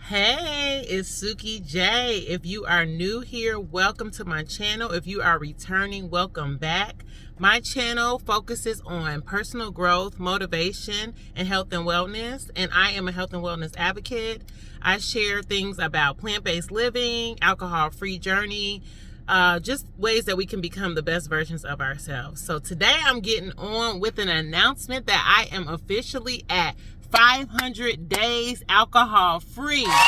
Hey, it's Suki J. If you are new here, welcome to my channel. If you are returning, welcome back. My channel focuses on personal growth, motivation, and health and wellness, and I am a health and wellness advocate. I share things about plant-based living, alcohol-free journey, just ways that we can become the best versions of ourselves. So today I'm getting on with an announcement that I am officially at 500 days alcohol free. I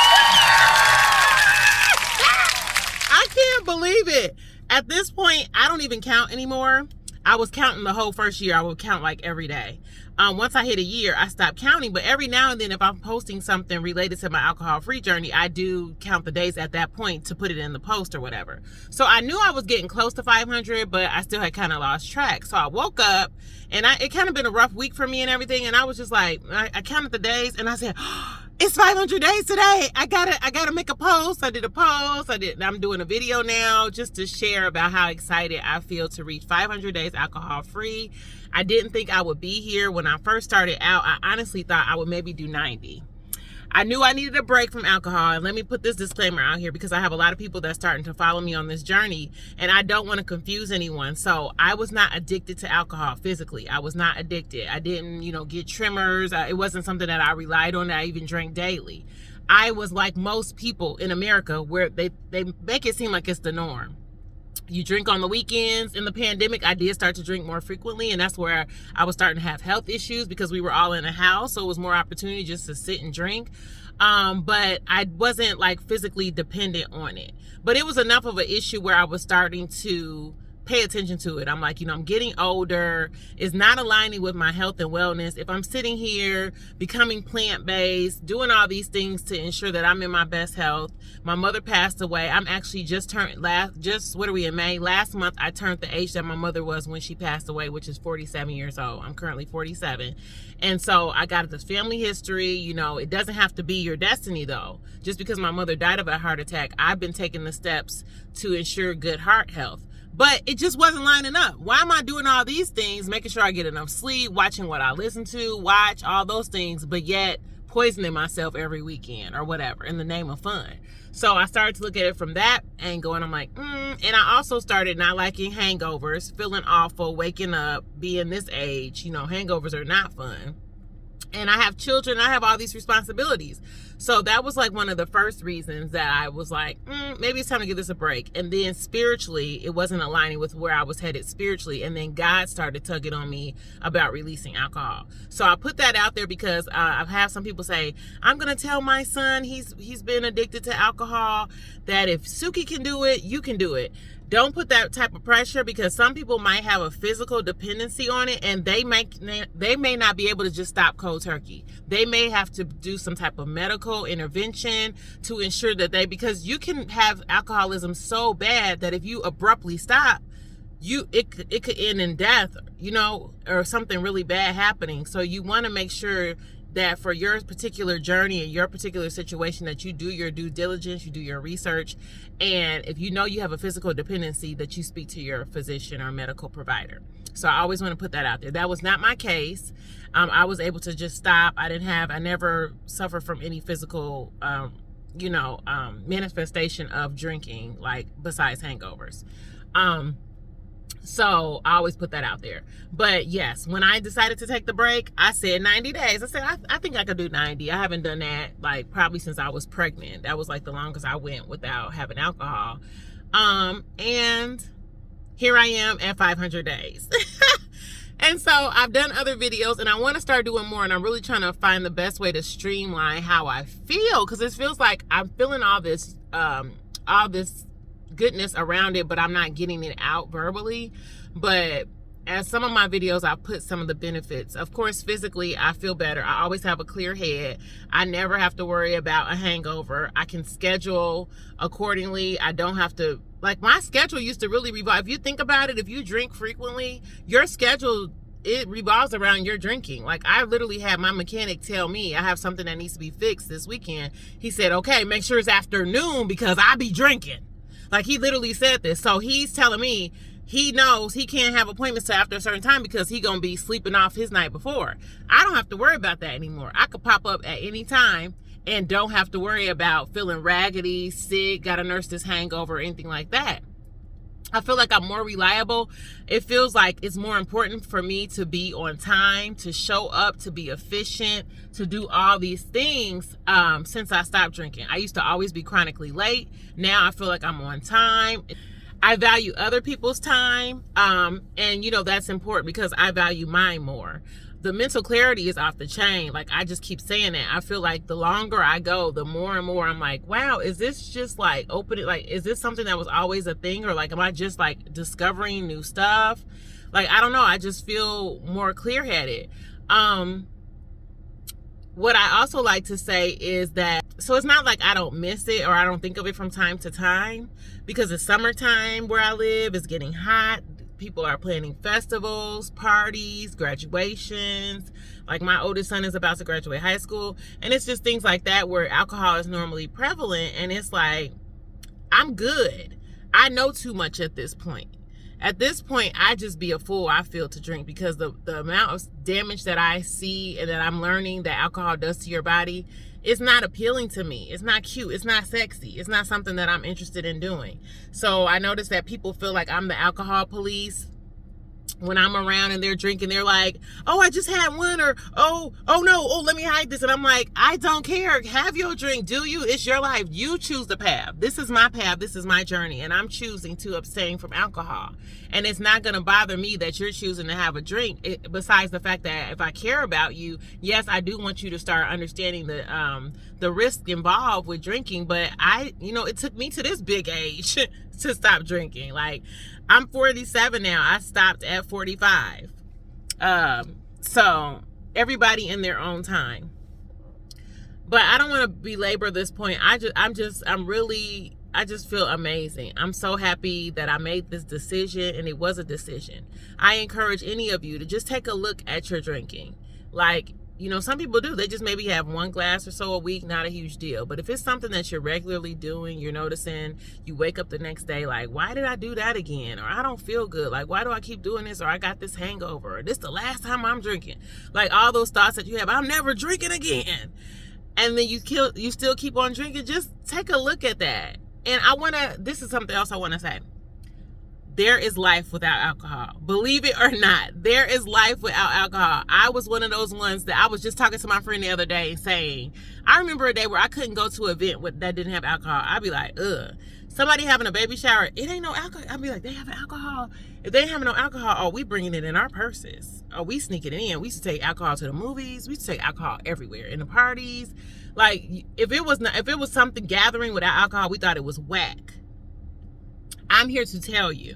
can't believe it. At this point, I don't even count anymore. I was counting the whole first year. I would count like every day. Once I hit a year, I stopped counting. But every now and then, if I'm posting something related to my alcohol-free journey, I do count the days at that point to put it in the post or whatever. So I knew I was getting close to 500, but I still had kind of lost track. So I woke up, and it kind of been a rough week for me and everything. And I was just like, I counted the days, and I said, oh, it's 500 days today. I gotta make a post. I did a post. I'm doing a video now just to share about how excited I feel to reach 500 days alcohol free. I didn't think I would be here when I first started out. I honestly thought I would maybe do 90. I knew I needed a break from alcohol, and let me put this disclaimer out here because I have a lot of people that's starting to follow me on this journey, and I don't want to confuse anyone. So I was not addicted to alcohol physically. I was not addicted. I didn't, get tremors. It wasn't something that I relied on, that I even drank daily. I was like most people in America, where they make it seem like it's the norm. You drink on the weekends. In the pandemic, I did start to drink more frequently, and that's where I was starting to have health issues because we were all in a house, so it was more opportunity just to sit and drink. But I wasn't like physically dependent on it. But it was enough of an issue where I was starting to pay attention to it. I'm like, I'm getting older. It's not aligning with my health and wellness. If I'm sitting here becoming plant-based, doing all these things to ensure that I'm in my best health. My mother passed away. I'm actually what are we in May? Last month, I turned the age that my mother was when she passed away, which is 47 years old. I'm currently 47. And so I got this family history. It doesn't have to be your destiny though. Just because my mother died of a heart attack, I've been taking the steps to ensure good heart health. But it just wasn't lining up. Why am I doing all these things, making sure I get enough sleep, watching what I listen to, watch all those things, but yet poisoning myself every weekend or whatever in the name of fun? So I started to look at it from that angle, and I'm like, And I also started not liking hangovers, feeling awful, waking up, being this age. Hangovers are not fun. And I have children, I have all these responsibilities. So that was like one of the first reasons that I was like, maybe it's time to give this a break. And then spiritually, it wasn't aligning with where I was headed spiritually. And then God started tugging on me about releasing alcohol. So I put that out there because I've had some people say, I'm going to tell my son, he's been addicted to alcohol, that if Suki can do it, you can do it. Don't put that type of pressure, because some people might have a physical dependency on it, and they may not be able to just stop cold turkey. They may have to do some type of medical intervention to ensure that because you can have alcoholism so bad that if you abruptly stop, it could end in death, or something really bad happening. So you want to make sure that for your particular journey and your particular situation, that you do your due diligence, you do your research, and if you have a physical dependency, that you speak to your physician or medical provider. So I always want to put that out there. That was not my case. I was able to just stop. I never suffered from any physical, manifestation of drinking, like besides hangovers. So I always put that out there. But yes, when I decided to take the break, I said 90 days. I said, I think I could do 90. I haven't done that like probably since I was pregnant. That was like the longest I went without having alcohol. And here I am at 500 days. And so I've done other videos, and I want to start doing more, and I'm really trying to find the best way to streamline how I feel, because it feels like I'm feeling all this goodness around it, but I'm not getting it out verbally. But as some of my videos, I put some of the benefits. Of course, physically, I feel better. I always have a clear head. I never have to worry about a hangover. I can schedule accordingly. I don't have to, like, my schedule used to really revolve. If you think about it, if you drink frequently, your schedule, it revolves around your drinking. Like, I literally had my mechanic tell me I have something that needs to be fixed this weekend. He said, okay, make sure it's afternoon because I be drinking. Like, he literally said this. So he's telling me he knows he can't have appointments till after a certain time because he gonna be sleeping off his night before. I don't have to worry about that anymore. I could pop up at any time and don't have to worry about feeling raggedy, sick, gotta nurse this hangover, or anything like that. I feel like I'm more reliable. It feels like it's more important for me to be on time, to show up, to be efficient, to do all these things since I stopped drinking. I used to always be chronically late. Now I feel like I'm on time. I value other people's time, and that's important because I value mine more. The mental clarity is off the chain. Like, I just keep saying that. I feel like the longer I go, the more and more I'm like, wow, is this just like opening? Like, is this something that was always a thing? Or like, am I just like discovering new stuff? Like, I don't know. I just feel more clear-headed. What I also like to say is that, so it's not like I don't miss it or I don't think of it from time to time, because it's summertime where I live. It's getting hot. People are planning festivals, parties, graduations. Like, my oldest son is about to graduate high school. And it's just things like that where alcohol is normally prevalent. And it's like, I'm good. I know too much at this point. At this point, I just be a fool, I feel, to drink, because the amount of damage that I see and that I'm learning that alcohol does to your body, it's not appealing to me. It's not cute. It's not sexy. It's not something that I'm interested in doing. So I notice that people feel like I'm the alcohol police. When I'm around and they're drinking, they're like, oh, I just had one, or oh no, let me hide this. And I'm like, I don't care. Have your drink. Do you? It's your life. You choose the path. This is my path. This is my journey. And I'm choosing to abstain from alcohol. And it's not going to bother me that you're choosing to have a drink. Besides the fact that if I care about you, yes, I do want you to start understanding the risk involved with drinking. But it took me to this big age to stop drinking. Like, I'm 47 now. I stopped at 45. So everybody in their own time. But I don't want to belabor this point. I just feel amazing. I'm so happy that I made this decision, and it was a decision. I encourage any of you to just take a look at your drinking. Like, some people do. They just maybe have one glass or so a week, not a huge deal. But if it's something that you're regularly doing, you're noticing, you wake up the next day like, why did I do that again? Or I don't feel good. Like, why do I keep doing this? Or I got this hangover. Or this the last time I'm drinking. Like, all those thoughts that you have, I'm never drinking again. And then you still keep on drinking. Just take a look at that. And this is something else I want to say. There is life without alcohol. Believe it or not, there is life without alcohol. I was one of those ones that I was just talking to my friend the other day saying, I remember a day where I couldn't go to an event that didn't have alcohol. I'd be like, ugh. Somebody having a baby shower, it ain't no alcohol. I'd be like, they have alcohol. If they ain't having no alcohol, oh, we bringing it in our purses. Oh, we sneaking it in. We used to take alcohol to the movies. We used to take alcohol everywhere, in the parties. Like, if it was something gathering without alcohol, we thought it was whack. I'm here to tell you,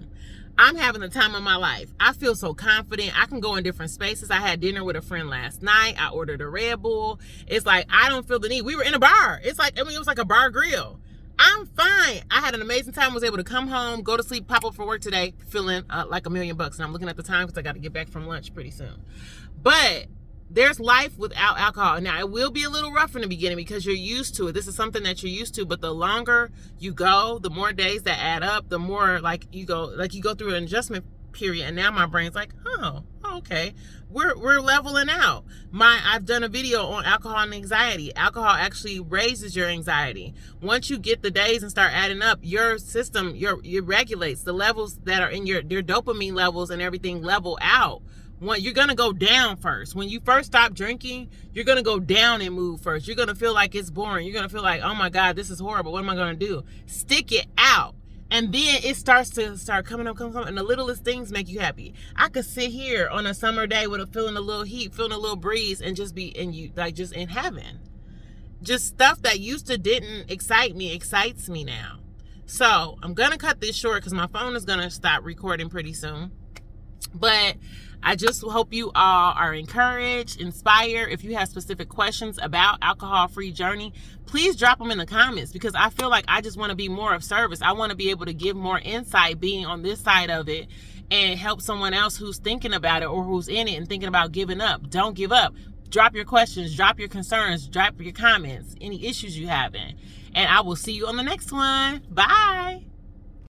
I'm having the time of my life. I feel so confident. I can go in different spaces. I had dinner with a friend last night. I ordered a Red Bull. It's like, I don't feel the need. We were in a bar. It was like a bar grill. I'm fine. I had an amazing time. Was able to come home, go to sleep, pop up for work today, feeling like $1 million. And I'm looking at the time because I got to get back from lunch pretty soon. But there's life without alcohol. Now, it will be a little rough in the beginning because you're used to it. This is something that you're used to, but the longer you go, the more days that add up, the more you go through an adjustment period. And now my brain's like, oh, okay, we're leveling out. I've done a video on alcohol and anxiety. Alcohol actually raises your anxiety. Once you get the days and start adding up, your system, it regulates the levels that are in your dopamine levels and everything level out. You're going to go down first. When you first stop drinking, you're going to go down and move first. You're going to feel like it's boring. You're going to feel like, oh my God, this is horrible. What am I going to do? Stick it out. And then it starts coming up, and the littlest things make you happy. I could sit here on a summer day feeling a little heat, feeling a little breeze, and just be just in heaven. Just stuff that used to didn't excite me excites me now. So I'm going to cut this short because my phone is going to stop recording pretty soon. But I just hope you all are encouraged, inspired. If you have specific questions about alcohol-free journey, please drop them in the comments, because I feel like I just want to be more of service. I want to be able to give more insight being on this side of it and help someone else who's thinking about it or who's in it and thinking about giving up. Don't give up. Drop your questions, drop your concerns, drop your comments, any issues you have in. And I will see you on the next one. Bye.